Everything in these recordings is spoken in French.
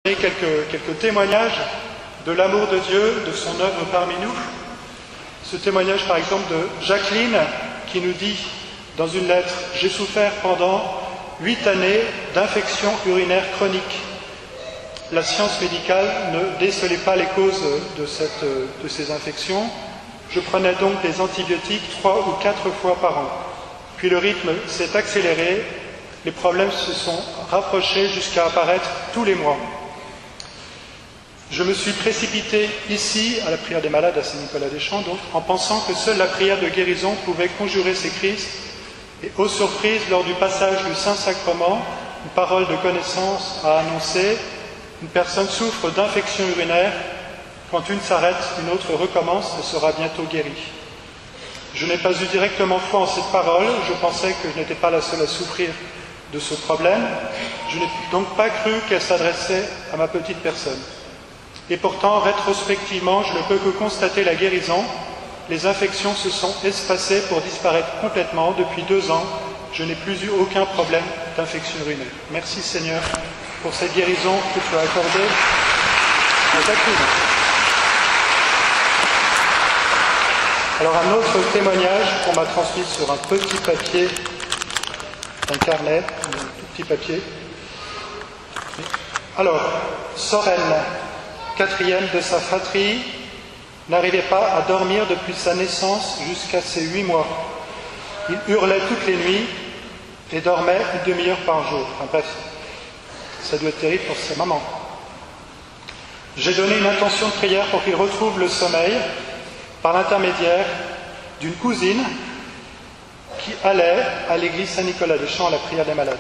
Quelques témoignages de l'amour de Dieu, de son œuvre parmi nous. Ce témoignage par exemple de Jacqueline qui nous dit dans une lettre « J'ai souffert pendant 8 années d'infections urinaires chroniques. La science médicale ne décelait pas les causes de ces infections. Je prenais donc des antibiotiques 3 ou 4 fois par an. Puis le rythme s'est accéléré, les problèmes se sont rapprochés jusqu'à apparaître tous les mois. Je me suis précipité ici, à la prière des malades à Saint-Nicolas-des-Champs, donc, en pensant que seule la prière de guérison pouvait conjurer ces crises. Et aux surprises, lors du passage du Saint-Sacrement, une parole de connaissance a annoncé « Une personne souffre d'infection urinaire. Quand une s'arrête, une autre recommence et sera bientôt guérie. » Je n'ai pas eu directement foi en cette parole. Je pensais que je n'étais pas la seule à souffrir de ce problème. Je n'ai donc pas cru qu'elle s'adressait à ma petite personne. Et pourtant, rétrospectivement, je ne peux que constater la guérison. Les infections se sont espacées pour disparaître complètement. Depuis 2 ans, je n'ai plus eu aucun problème d'infection urinaire. Merci Seigneur pour cette guérison que tu as accordée à Jacqueline. Alors un autre témoignage qu'on m'a transmis sur un petit papier, un carnet, un tout petit papier. Alors, Sorel, 4e de sa fratrie, n'arrivait pas à dormir depuis sa naissance jusqu'à ses 8 mois. Il hurlait toutes les nuits et dormait une demi-heure par jour. Enfin bref, ça doit être terrible pour sa maman. J'ai donné une intention de prière pour qu'il retrouve le sommeil par l'intermédiaire d'une cousine qui allait à l'église Saint-Nicolas-des-Champs à la prière des malades.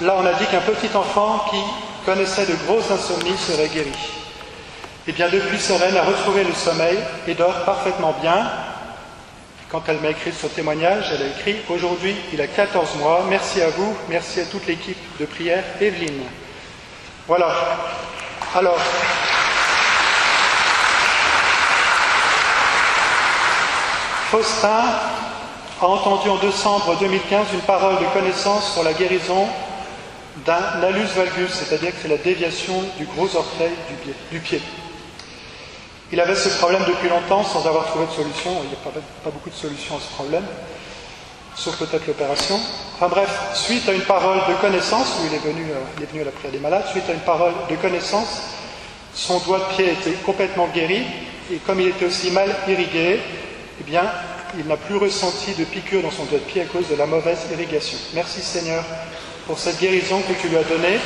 Là, on a dit qu'un petit enfant qui connaissait de grosses insomnies serait guéri. Eh bien, depuis, Sorel a retrouvé le sommeil et dort parfaitement bien. Quand elle m'a écrit ce témoignage, elle a écrit « Aujourd'hui, il a 14 mois. Merci à vous, merci à toute l'équipe de prière. Evelyne. » Voilà. Alors, Faustin a entendu en décembre 2015 une parole de connaissance sur la guérison d'un hallus valgus, c'est-à-dire que c'est la déviation du gros orteil du pied. Il avait ce problème depuis longtemps sans avoir trouvé de solution. Il n'y a pas beaucoup de solutions à ce problème, sauf peut-être l'opération. Enfin bref, suite à une parole de connaissance, où il est venu à la prière des malades, suite à une parole de connaissance, son doigt de pied était complètement guéri, et comme il était aussi mal irrigué, eh bien, il n'a plus ressenti de piqûre dans son doigt de pied à cause de la mauvaise irrigation. Merci Seigneur pour cette guérison que tu lui as donnée.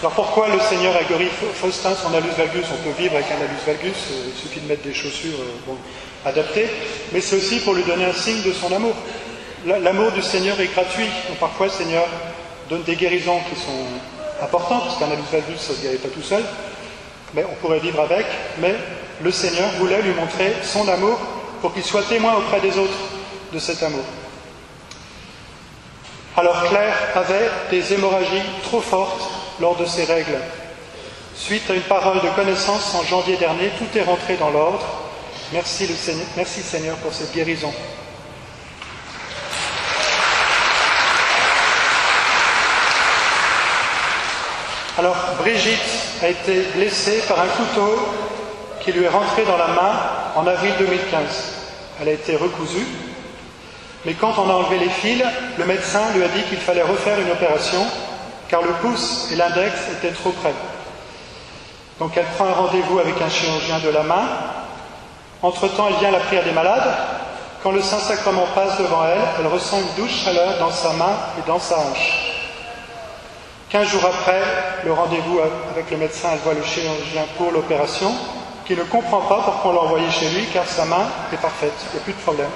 Alors pourquoi le Seigneur a guéri Faustin son hallus valgus? On peut vivre avec un hallus valgus, il suffit de mettre des chaussures adaptées, mais c'est aussi pour lui donner un signe de son amour. L'amour du Seigneur est gratuit. Donc parfois le Seigneur donne des guérisons qui sont importantes, parce qu'un hallus valgus ça ne se guérit pas tout seul, mais on pourrait vivre avec, mais le Seigneur voulait lui montrer son amour pour qu'il soit témoin auprès des autres de cet amour. Alors Claire avait des hémorragies trop fortes lors de ses règles. Suite à une parole de connaissance en janvier dernier, tout est rentré dans l'ordre. Merci Seigneur pour cette guérison. Alors Brigitte a été blessée par un couteau qui lui est rentré dans la main en avril 2015. Elle a été recousue, mais quand on a enlevé les fils, le médecin lui a dit qu'il fallait refaire une opération car le pouce et l'index étaient trop près. Donc elle prend un rendez-vous avec un chirurgien de la main. Entre-temps, elle vient à la prière des malades. Quand le Saint-Sacrement passe devant elle, elle ressent une douce chaleur dans sa main et dans sa hanche. 15 jours après le rendez-vous avec le médecin, elle voit le chirurgien pour l'opération, qui ne comprend pas pourquoi on l'a envoyé chez lui, car sa main est parfaite, il n'y a plus de problème.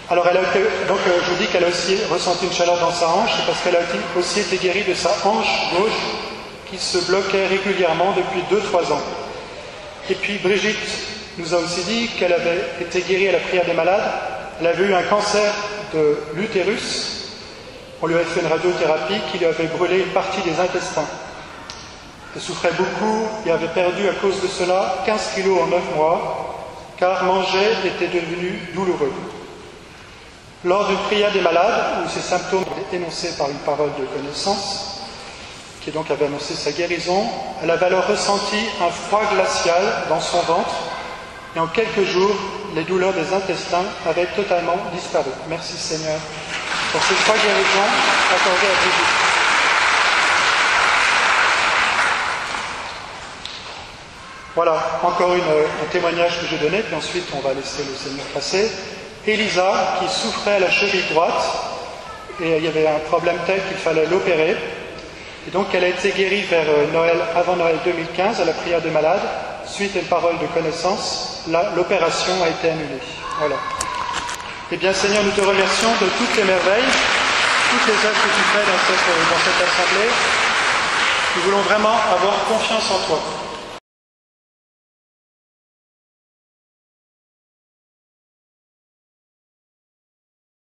Alors je vous dis qu'elle a aussi ressenti une chaleur dans sa hanche, c'est parce qu'elle a aussi été guérie de sa hanche gauche qui se bloquait régulièrement depuis 2-3 ans. Et puis Brigitte nous a aussi dit qu'elle avait été guérie à la prière des malades. Elle avait eu un cancer de l'utérus. On lui avait fait une radiothérapie qui lui avait brûlé une partie des intestins. Elle souffrait beaucoup et avait perdu à cause de cela 15 kilos en 9 mois, car manger était devenu douloureux. Lors d'une prière des malades, où ces symptômes étaient énoncés par une parole de connaissance, qui donc avait annoncé sa guérison, elle avait alors ressenti un froid glacial dans son ventre, et en quelques jours, les douleurs des intestins avaient totalement disparu. Merci Seigneur pour ces 3 guérisons accordées à Brigitte. Voilà, encore un témoignage que j'ai donné, puis ensuite on va laisser le Seigneur passer. Elisa, qui souffrait à la cheville droite, et il y avait un problème tel qu'il fallait l'opérer. Et donc elle a été guérie vers avant Noël 2015, à la prière des malades. Suite à une parole de connaissance, l'opération a été annulée. Voilà. Eh bien Seigneur, nous te remercions de toutes les merveilles, toutes les œuvres que tu fais dans cette assemblée. Nous voulons vraiment avoir confiance en toi.